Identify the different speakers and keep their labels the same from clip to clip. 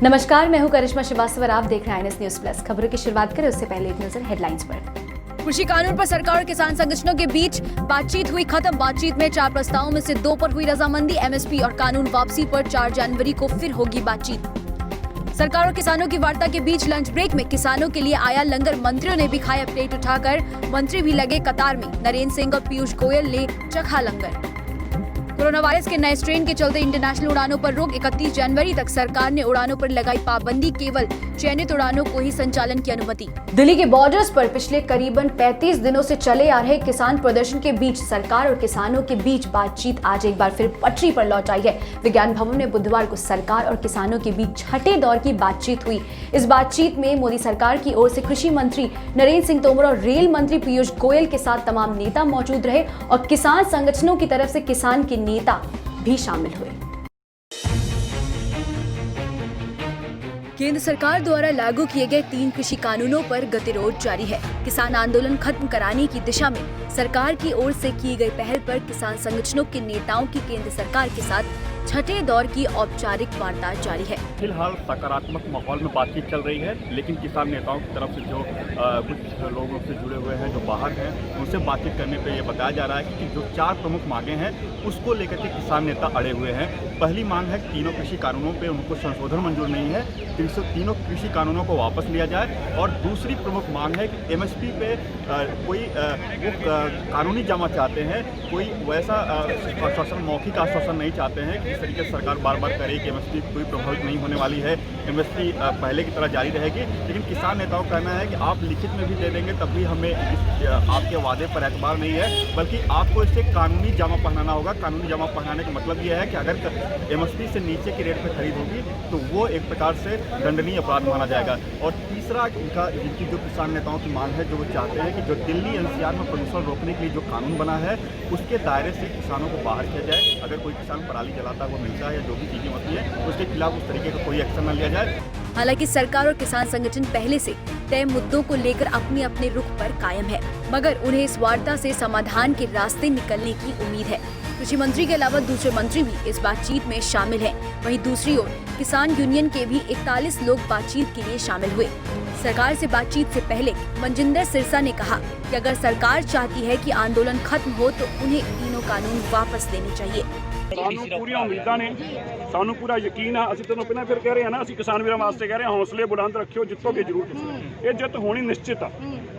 Speaker 1: नमस्कार, मैं हूं करिश्मा श्रीवास्तव और आप देख रहे हैं INS न्यूज प्लस। खबरों की शुरुआत करें उससे पहले एक नजर हेडलाइंस पर। कृषि कानून पर सरकार और किसान संगठनों के बीच बातचीत हुई खत्म। बातचीत में 4 प्रस्तावों में से 2 पर हुई रजामंदी। MSP और कानून वापसी पर 4 जनवरी को फिर होगी बातचीत। सरकार और किसानों की वार्ता के बीच लंच ब्रेक में किसानों के लिए आया लंगर। मंत्रियों ने भी खाया प्लेट उठाकर। मंत्री भी लगे कतार में। नरेंद्र सिंह और पीयूष गोयल ने चखा लंगर। कोरोना वायरस के नए स्ट्रेन के चलते इंटरनेशनल उड़ानों पर रोक। 31 जनवरी तक सरकार ने उड़ानों पर लगाई पाबंदी। केवल चयनित उड़ानों को ही संचालन की अनुमति। दिल्ली के बॉर्डर्स पर पिछले करीबन 35 दिनों से चले आ रहे किसान प्रदर्शन के बीच सरकार और किसानों के बीच बातचीत आज एक बार फिर पटरी पर लौट आई है। विज्ञान भवन में बुधवार को सरकार और किसानों के बीच छठे दौर की बातचीत हुई। इस बातचीत में मोदी सरकार की ओर से कृषि मंत्री नरेंद्र सिंह तोमर और रेल मंत्री पीयूष गोयल के साथ तमाम नेता मौजूद रहे और किसान संगठनों की तरफ से किसान के नेता भी शामिल हुए। केंद्र सरकार द्वारा लागू किए गए 3 कृषि कानूनों पर गतिरोध जारी है। किसान आंदोलन खत्म कराने की दिशा में सरकार की ओर से की गई पहल पर किसान संगठनों के नेताओं की केंद्र सरकार के साथ छठे दौर की औपचारिक वार्ता जारी है।
Speaker 2: फिलहाल सकारात्मक माहौल में बातचीत चल रही है, लेकिन किसान नेताओं की तरफ से जो कुछ लोगों से जुड़े हुए हैं जो बाहर हैं उनसे बातचीत करने पे ये बताया जा रहा है कि जो 4 प्रमुख मांगे हैं उसको लेकर के किसान नेता अड़े हुए हैं। पहली मांग है तीनों कृषि कानूनों पे उनको संशोधन मंजूर नहीं है, तीनों कृषि कानूनों को वापस लिया जाए। और दूसरी प्रमुख मांग है कि MSP पे कोई वो कानूनी जमा चाहते हैं, कोई वैसा आश्वासन मौखिक आश्वासन नहीं चाहते हैं कि इस तरीके से सरकार बार बार करे कि MSP कोई प्रभावित नहीं होने वाली है, MSP पहले की तरह जारी रहेगी। लेकिन किसान नेताओं का कहना है कि आप लिखित में भी दे देंगे तब भी हमें आपके वादे पर एतबार नहीं है, बल्कि आपको इससे कानूनी जमा पहनाना होगा। कानूनी जमा पहनाने का मतलब यह है कि अगर MSP से नीचे की रेट पर खरीद होगी तो वो एक प्रकार से दंडनीय अपराध माना जाएगा। और तीसरा इनकी जो किसान नेताओं की मांग है, जो वो चाहते हैं कि जो दिल्ली NCR में प्रदूषण रोकने के लिए जो कानून बना है उसके दायरे से किसानों को बाहर किया जाए। अगर कोई किसान पराली जलाता है, वो मिलता है या जो भी चीजें होती है उसके खिलाफ उस तरीके का कोई एक्शन न लिया जाए।
Speaker 1: हालांकि सरकार और किसान संगठन पहले से तय मुद्दों को लेकर अपने अपने रुख पर कायम है, मगर उन्हें इस वार्ता से समाधान के रास्ते निकलने की उम्मीद है। कृषि मंत्री के अलावा दूसरे मंत्री भी इस बातचीत में शामिल हैं। वहीं दूसरी ओर किसान यूनियन के भी 41 लोग बातचीत के लिए शामिल हुए। सरकार से बातचीत से पहले मनजिंदर सिरसा ने कहा कि अगर सरकार चाहती है कि आंदोलन खत्म हो तो उन्हें तीनों कानून वापस लेने चाहिए।
Speaker 3: ਸਾਨੂੰ ਪੂਰੀਆਂ ਉਮੀਦਾਂ ਨੇ, ਸਾਨੂੰ ਪੂਰਾ ਯਕੀਨ ਆ। ਅਸੀਂ ਤੁਹਾਨੂੰ ਪਹਿਲਾਂ ਫਿਰ ਕਹਿ ਰਹੇ ਹਾਂ ਨਾ, ਅਸੀਂ ਕਿਸਾਨ ਵੀਰਾਂ ਵਾਸਤੇ ਕਹਿ ਰਹੇ ਹਾਂ ਹੌਸਲੇ ਬੁਲੰਦ ਰੱਖਿਓ, ਜਿੱਤੋਗੇ ਜ਼ਰੂਰ ਤੁਸੀਂ। ਇਹ ਜਿੱਤ ਹੋਣੀ ਨਿश्चित ਆ।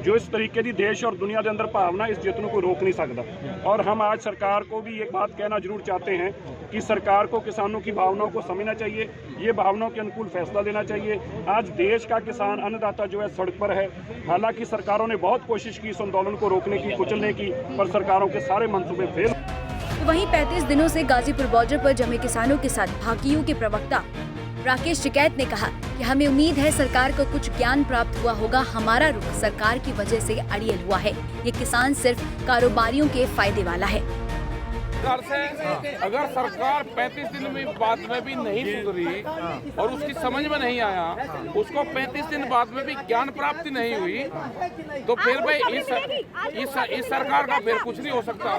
Speaker 3: जो इस तरीके की देश और दुनिया के अंदर भावना, इस जित को रोक नहीं सकता। और हम आज सरकार को भी एक बात कहना जरूर चाहते हैं कि सरकार को किसानों की भावनाओं को समझना चाहिए, ये भावनाओं के अनुकूल फैसला लेना चाहिए। आज देश का किसान अन्नदाता जो है सड़क पर है। हालांकि सरकारों ने बहुत कोशिश की इस आंदोलन को रोकने की, कुचलने की, पर सरकारों के सारे मंसूबे फेल।
Speaker 1: वहीं 35 दिनों से गाजीपुर बॉर्डर पर जमे किसानों के साथ भाकियू के प्रवक्ता राकेश टिकैत ने कहा कि हमें उम्मीद है सरकार को कुछ ज्ञान प्राप्त हुआ होगा। हमारा रुख सरकार की वजह से अड़ियल हुआ है। ये किसान सिर्फ कारोबारियों के फायदे वाला है।
Speaker 4: अगर सरकार 35 दिन में बाद में भी नहीं सुधरी और उसकी समझ में नहीं आया, उसको 35 दिन बाद में भी ज्ञान प्राप्ति नहीं हुई, तो फिर भाई इस सरकार का फिर कुछ नहीं हो सकता।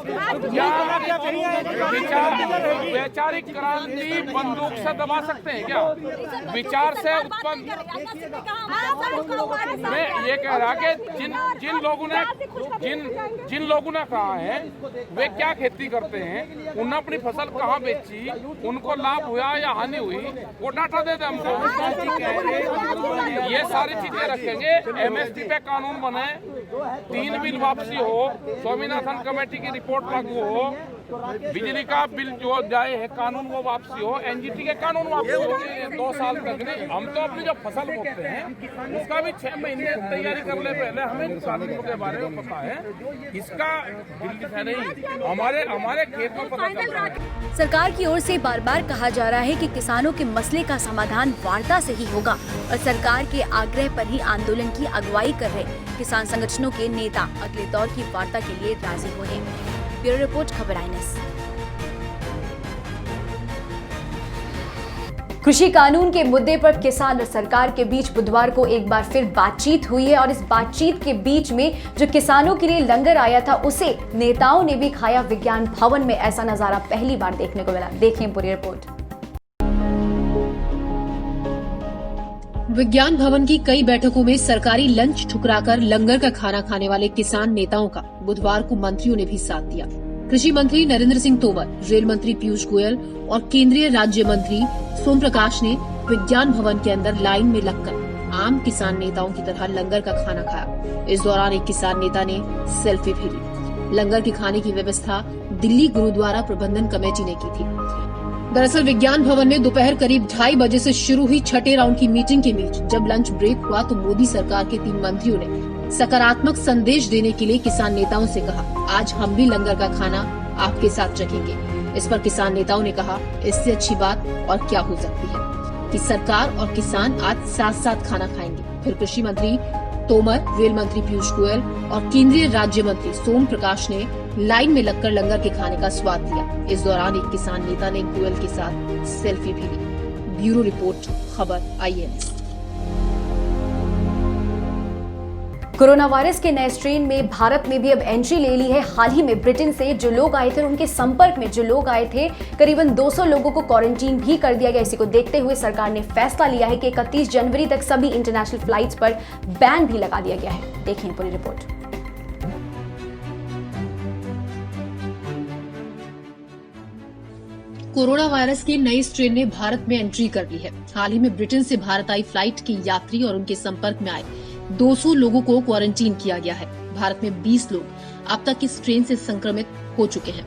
Speaker 4: वैचारिक क्रांति बंदूक से दबा सकते हैं क्या? विचार से उत्पन्न। मैं ये कह रहा कि जिन लोगों ने कहा है वे क्या खेती करते हैं, उन्होंने अपनी फसल कहाँ बेची, उनको लाभ हुआ या हानि हुई, वो डाटा दे दे हमको। ये सारी चीजें रखेंगे। MSP पे कानून बने, 3 बिल वापसी हो, स्वामीनाथन कमेटी की रिपोर्ट लागू हो, बिजली का बिल जो जाए है कानून वो वापसी हो, NGT के कानून वापसी हो। 2 साल तक नहीं, हम तो अपनी जो फसल बोते हैं उसका भी 6 महीने तैयारी कर ले पहले। हमें कानूनों के बारे में पता है, इसका दिल्ली से नहीं, हमारे खेत में पता चल रहा है।
Speaker 1: सरकार की ओर से बार बार कहा जा रहा है कि किसानों के मसले का समाधान वार्ता से ही होगा और सरकार के आग्रह पर ही आंदोलन की अगुवाई कर रहे किसान संगठनों के नेता अगले दौर की वार्ता के लिए राजी हुए हैं। ब्यूरो रिपोर्ट, खबर INS। कृषि कानून के मुद्दे पर किसान और सरकार के बीच बुधवार को एक बार फिर बातचीत हुई है और इस बातचीत के बीच में जो किसानों के लिए लंगर आया था उसे नेताओं ने भी खाया। विज्ञान भवन में ऐसा नजारा पहली बार देखने को मिला। देखें पूरी रिपोर्ट।
Speaker 5: विज्ञान भवन की कई बैठकों में सरकारी लंच ठुकराकर लंगर का खाना खाने वाले किसान नेताओं का बुधवार को मंत्रियों ने भी साथ दिया। कृषि मंत्री नरेंद्र सिंह तोमर, रेल मंत्री पीयूष गोयल और केंद्रीय राज्य मंत्री सोम प्रकाश ने विज्ञान भवन के अंदर लाइन में लगकर आम किसान नेताओं की तरह लंगर का खाना खाया। इस दौरान एक किसान नेता ने सेल्फी भी ली। लंगर के खाने की व्यवस्था दिल्ली गुरुद्वारा प्रबंधन कमेटी ने की थी। दरअसल विज्ञान भवन में दोपहर करीब 2:30 बजे से शुरू हुई छठे राउंड की मीटिंग के बीच जब लंच ब्रेक हुआ तो मोदी सरकार के 3 मंत्रियों ने सकारात्मक संदेश देने के लिए किसान नेताओं से कहा, आज हम भी लंगर का खाना आपके साथ चखेंगे। इस पर किसान नेताओं ने कहा, इससे अच्छी बात और क्या हो सकती है कि सरकार और किसान आज साथ साथ खाना खाएंगे। फिर कृषि मंत्री तोमर, रेल मंत्री पीयूष गोयल और केंद्रीय राज्य मंत्री सोम प्रकाश ने लाइन में लगकर लंगर के खाने का स्वाद लिया। इस दौरान एक किसान नेता ने गोयल के साथ सेल्फी भी ली। ब्यूरो रिपोर्ट, खबर IANS।
Speaker 1: कोरोना वायरस के नए स्ट्रेन में भारत में भी अब एंट्री ले ली है। हाल ही में ब्रिटेन से जो लोग आए थे, उनके संपर्क में जो लोग आए थे, करीबन 200 लोगों को क्वारंटीन भी कर दिया गया। इसी को देखते हुए सरकार ने फैसला लिया है कि 31 जनवरी तक सभी इंटरनेशनल फ्लाइट्स पर बैन भी लगा दिया गया है। देखिए पूरी रिपोर्ट।
Speaker 5: कोरोना वायरस के नए स्ट्रेन ने भारत में एंट्री कर ली है। हाल ही में ब्रिटेन से भारत आई फ्लाइट के यात्री और उनके संपर्क में आए 200 लोगों को क्वारंटीन किया गया है। भारत में 20 लोग अब तक इस ट्रेन से संक्रमित हो चुके हैं।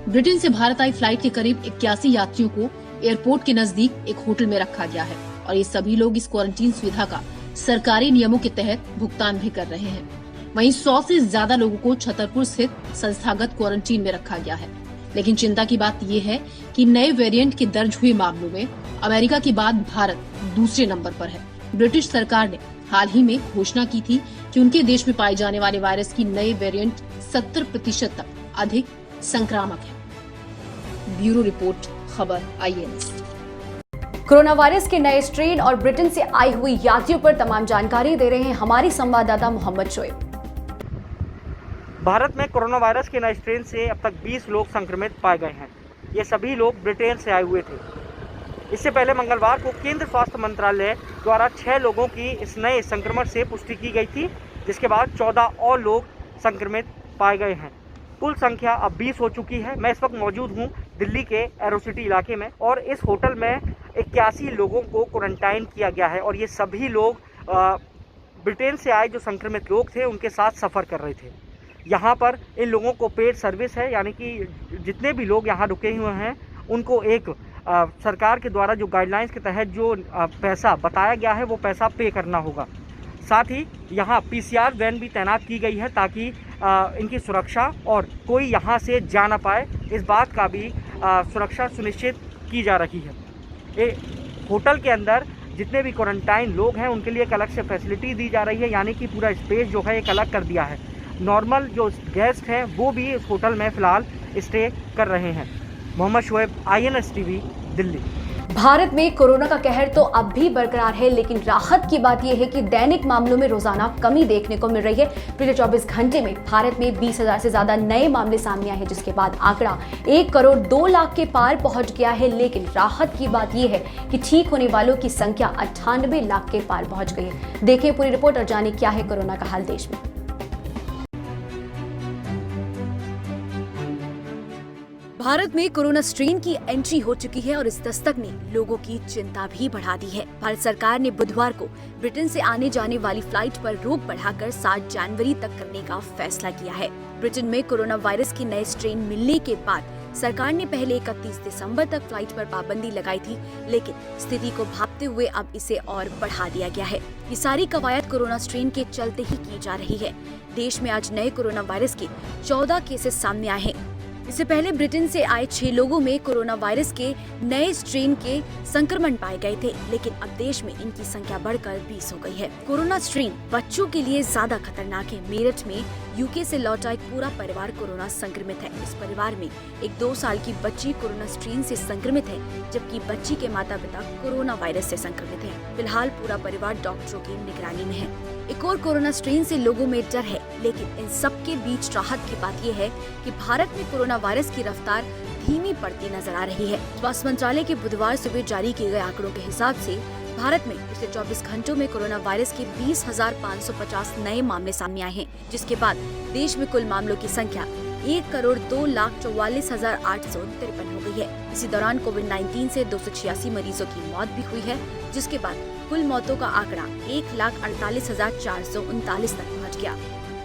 Speaker 5: ब्रिटेन से भारत आई फ्लाइट के करीब 81 यात्रियों को एयरपोर्ट के नजदीक एक होटल में रखा गया है और ये सभी लोग इस क्वारंटीन सुविधा का सरकारी नियमों के तहत भुगतान भी कर रहे हैं। वहीं 100 से ज्यादा लोगों को छतरपुर स्थित संस्थागत क्वारंटीन में रखा गया है। लेकिन चिंता की बात यह है कि नए वेरिएंट के दर्ज हुए मामलों में अमेरिका के बाद भारत दूसरे नंबर पर है। ब्रिटिश सरकार ने हाल ही में घोषणा की थी कि उनके देश में पाए जाने वाले वायरस की नए वेरिएंट 70% तक अधिक संक्रामक है। ब्यूरो रिपोर्ट, खबर IANS।
Speaker 1: कोरोना वायरस के नए स्ट्रेन और ब्रिटेन से आई हुई यात्रियों पर तमाम जानकारी दे रहे हैं हमारी संवाददाता मोहम्मद शोएब।
Speaker 6: भारत में कोरोना वायरस के नए स्ट्रेन से अब तक 20 लोग संक्रमित पाए गए हैं। ये सभी लोग ब्रिटेन से आए हुए थे। इससे पहले मंगलवार को केंद्र स्वास्थ्य मंत्रालय द्वारा 6 लोगों की इस नए संक्रमण से पुष्टि की गई थी, जिसके बाद 14 और लोग संक्रमित पाए गए हैं। कुल संख्या अब 20 हो चुकी है। मैं इस वक्त मौजूद हूँ दिल्ली के एरोसिटी इलाके में और इस होटल में 81 लोगों को क्वारंटाइन किया गया है और ये सभी लोग ब्रिटेन से आए जो संक्रमित लोग थे उनके साथ सफ़र कर रहे थे। यहाँ पर इन लोगों को पेड सर्विस है, यानी कि जितने भी लोग यहाँ रुके हुए हैं उनको एक सरकार के द्वारा जो गाइडलाइंस के तहत जो पैसा बताया गया है वो पैसा पे करना होगा। साथ ही यहाँ PCR वैन भी तैनात की गई है ताकि इनकी सुरक्षा और कोई यहाँ से जा ना पाए, इस बात का भी सुरक्षा सुनिश्चित की जा रही है। होटल के अंदर जितने भी क्वारंटाइन लोग हैं उनके लिए एक अलग से फैसिलिटी दी जा रही है, यानी कि पूरा स्पेस जो है एक अलग कर दिया है। नॉर्मल जो गेस्ट हैं वो भी इस होटल में फ़िलहाल स्टे कर रहे हैं। Mohammad Shoaib, IANS TV, Delhi.
Speaker 1: भारत में कोरोना का कहर तो अब भी बरकरार है, लेकिन राहत की बात यह है कि दैनिक मामलों में रोजाना कमी देखने को मिल रही है। पिछले 24 घंटे में भारत में 20,000 से ज्यादा नए मामले सामने आए हैं, जिसके बाद आंकड़ा 1 करोड़ 2 लाख के पार पहुंच गया है। लेकिन राहत की बात यह है कि ठीक होने वालों की संख्या 98 लाख के पार पहुंच गई है। देखें पूरी रिपोर्ट और जाने क्या है कोरोना का हाल देश में। भारत में कोरोना स्ट्रेन की एंट्री हो चुकी है और इस दस्तक ने लोगों की चिंता भी बढ़ा दी है। भारत सरकार ने बुधवार को ब्रिटेन से आने जाने वाली फ्लाइट पर रोक बढ़ाकर 7 जनवरी तक करने का फैसला किया है। ब्रिटेन में कोरोना वायरस के नए स्ट्रेन मिलने के बाद सरकार ने पहले 31 दिसंबर तक फ्लाइट पर पाबंदी लगाई थी, लेकिन स्थिति को भांपते हुए अब इसे और बढ़ा दिया गया है। ये सारी कवायद कोरोना स्ट्रेन के चलते ही की जा रही है। देश में आज नए कोरोना वायरस के 14 केसेस सामने आए हैं। इससे पहले ब्रिटेन से आए 6 लोगों में कोरोना वायरस के नए स्ट्रेन के संक्रमण पाए गए थे, लेकिन अब देश में इनकी संख्या बढ़कर 20 हो गई है। कोरोना स्ट्रेन बच्चों के लिए ज्यादा खतरनाक है। मेरठ में यूके से लौटा एक पूरा परिवार कोरोना संक्रमित है। इस परिवार में एक 2 साल की बच्ची कोरोना स्ट्रेन से संक्रमित है, जबकि बच्ची के माता पिता कोरोना वायरस से संक्रमित है। फिलहाल पूरा परिवार डॉक्टरों की निगरानी में है। एक और कोरोना स्ट्रेन से लोगों में डर है, लेकिन इन सब के बीच राहत की बात यह है कि भारत में कोरोना वायरस की रफ्तार धीमी पड़ती नजर आ रही है। स्वास्थ्य मंत्रालय के बुधवार सुबह जारी किए गए आंकड़ों के हिसाब से भारत में पिछले 24 घंटों में कोरोना वायरस के 20,550 नए मामले सामने आए हैं, जिसके बाद देश में कुल मामलों की संख्या 1,02,44,853 हो गई है। इसी दौरान कोविड-19 से 286 मरीजों की मौत भी हुई है, जिसके बाद कुल मौतों का आंकड़ा 1,48,439 तक पहुंच गया।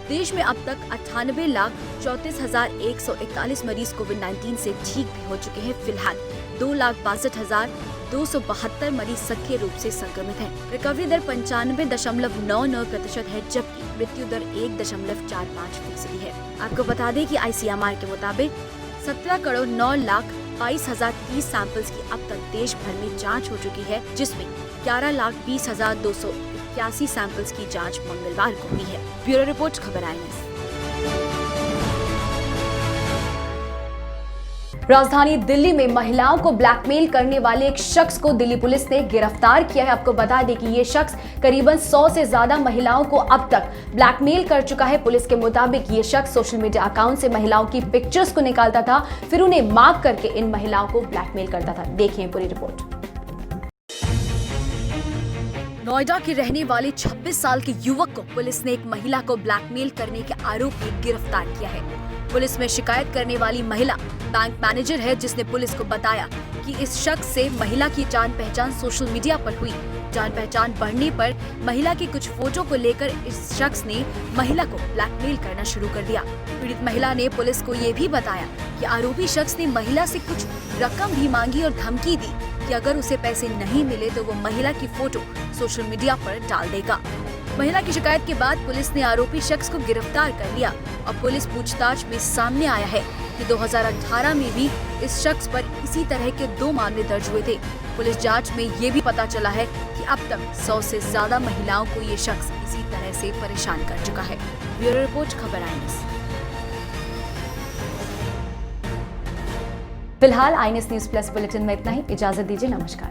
Speaker 1: देश में अब तक 98,34,141 मरीज कोविड-19 से ठीक भी हो चुके हैं। फिलहाल 2,62,272 मरीज सक्रिय रूप से संक्रमित हैं। रिकवरी दर 95.99% है, जबकि मृत्यु दर 1.45% है। आपको बता दें कि ICMR के मुताबिक 17,09,22,030 सैंपल्स की अब तक देश भर में जांच हो चुकी है, जिसमें 11,20,281 सैंपल्स की जांच मंगलवार को हुई है। ब्यूरो रिपोर्ट, खबर INS।
Speaker 7: राजधानी दिल्ली में महिलाओं को ब्लैकमेल करने वाले एक शख्स को दिल्ली पुलिस ने गिरफ्तार किया है। आपको बता दें कि ये शख्स करीबन 100 से ज्यादा महिलाओं को अब तक ब्लैकमेल कर चुका है। पुलिस के मुताबिक ये शख्स सोशल मीडिया अकाउंट से महिलाओं की पिक्चर्स को निकालता था, फिर उन्हें मार्क करके इन महिलाओं को ब्लैकमेल करता था। देखिए पूरी रिपोर्ट।
Speaker 1: नोएडा के रहने वाले 26 साल के युवक को पुलिस ने एक महिला को ब्लैकमेल करने के आरोप में गिरफ्तार किया है। पुलिस में शिकायत करने वाली महिला बैंक मैनेजर है, जिसने पुलिस को बताया कि इस शख्स से महिला की जान पहचान सोशल मीडिया पर हुई। जान पहचान बढ़ने पर महिला की कुछ फोटो को लेकर इस शख्स ने महिला को ब्लैकमेल करना शुरू कर दिया। पीड़ित महिला ने पुलिस को ये भी बताया कि आरोपी शख्स ने महिला से कुछ रकम भी मांगी और धमकी दी कि अगर उसे पैसे नहीं मिले तो वो महिला की फोटो सोशल मीडिया पर डाल देगा। महिला की शिकायत के बाद पुलिस ने आरोपी शख्स को गिरफ्तार कर लिया और पुलिस पूछताछ में सामने आया है कि 2018 में भी इस शख्स पर इसी तरह के 2 मामले दर्ज हुए थे। पुलिस जांच में ये भी पता चला है कि अब तक 100 से ज्यादा महिलाओं को ये शख्स इसी तरह से परेशान कर चुका है। ब्यूरो रिपोर्ट, खबर INS।
Speaker 7: फिलहाल INS न्यूज प्लस बुलेटिन में इतना ही। इजाजत दीजिए, नमस्कार।